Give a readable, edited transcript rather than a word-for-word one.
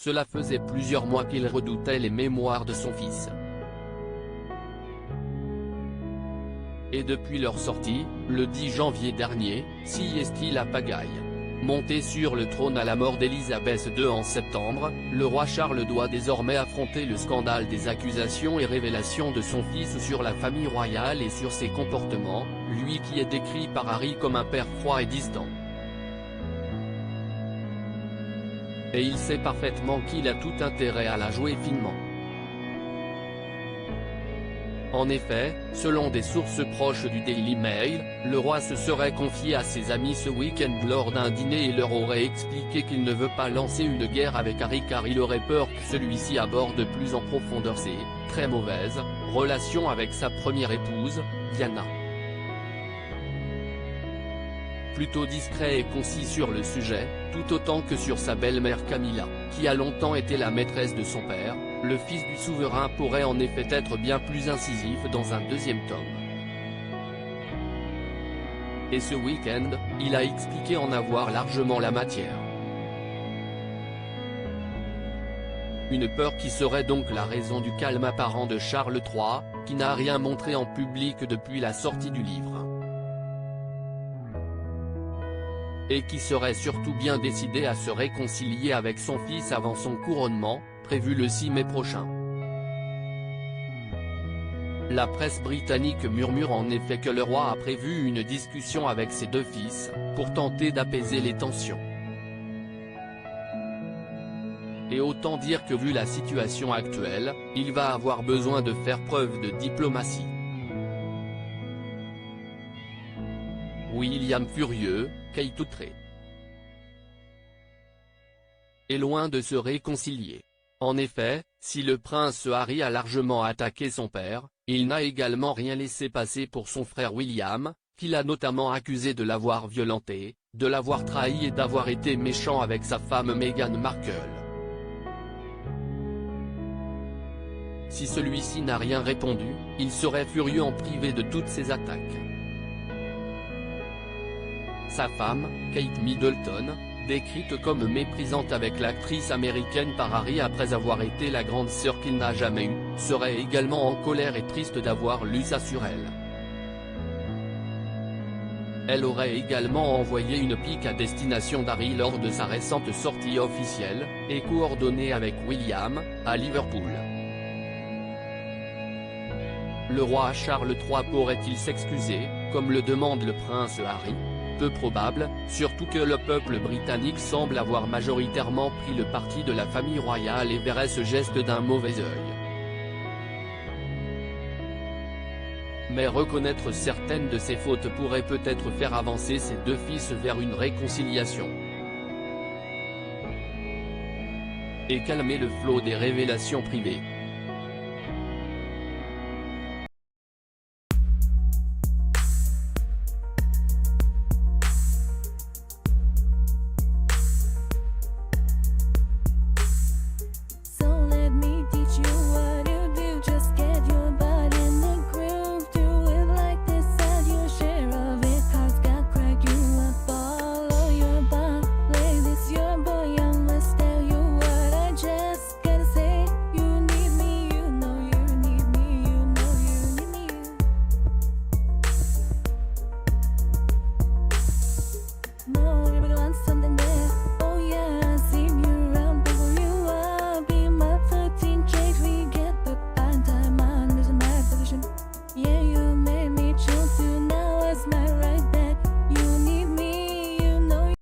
Cela faisait plusieurs mois qu'il redoutait les mémoires de son fils. Et depuis leur sortie, le 10 janvier dernier, si est-il à pagaille. Monté sur le trône à la mort d'Élisabeth II en septembre, le roi Charles doit désormais affronter le scandale des accusations et révélations de son fils sur la famille royale et sur ses comportements, lui qui est décrit par Harry comme un père froid et distant. Et il sait parfaitement qu'il a tout intérêt à la jouer finement. En effet, selon des sources proches du Daily Mail, le roi se serait confié à ses amis ce week-end lors d'un dîner et leur aurait expliqué qu'il ne veut pas lancer une guerre avec Harry car il aurait peur que celui-ci aborde plus en profondeur ses « très mauvaises » relations avec sa première épouse, Diana. Plutôt discret et concis sur le sujet, tout autant que sur sa belle-mère Camilla, qui a longtemps été la maîtresse de son père, le fils du souverain pourrait en effet être bien plus incisif dans un deuxième tome. Et ce week-end, il a expliqué en avoir largement la matière. Une peur qui serait donc la raison du calme apparent de Charles III, qui n'a rien montré en public depuis la sortie du livre. Et qui serait surtout bien décidé à se réconcilier avec son fils avant son couronnement, prévu le 6 mai prochain. La presse britannique murmure en effet que le roi a prévu une discussion avec ses deux fils, pour tenter d'apaiser les tensions. Et autant dire que vu la situation actuelle, il va avoir besoin de faire preuve de diplomatie. William furieux, Kate outrée. Et loin de se réconcilier. En effet, si le prince Harry a largement attaqué son père, il n'a également rien laissé passer pour son frère William, qu'il a notamment accusé de l'avoir violenté, de l'avoir trahi et d'avoir été méchant avec sa femme Meghan Markle. Si celui-ci n'a rien répondu, il serait furieux en privé de toutes ces attaques. Sa femme, Kate Middleton, décrite comme méprisante avec l'actrice américaine par Harry après avoir été la grande sœur qu'il n'a jamais eue, serait également en colère et triste d'avoir lu ça sur elle. Elle aurait également envoyé une pique à destination d'Harry lors de sa récente sortie officielle, et coordonnée avec William, à Liverpool. Le roi Charles III pourrait-il s'excuser, comme le demande le prince Harry ? Peu probable, surtout que le peuple britannique semble avoir majoritairement pris le parti de la famille royale et verrait ce geste d'un mauvais œil. Mais reconnaître certaines de ses fautes pourrait peut-être faire avancer ses deux fils vers une réconciliation. Et calmer le flot des révélations privées. Yeah, you made me choose you, now it's my right.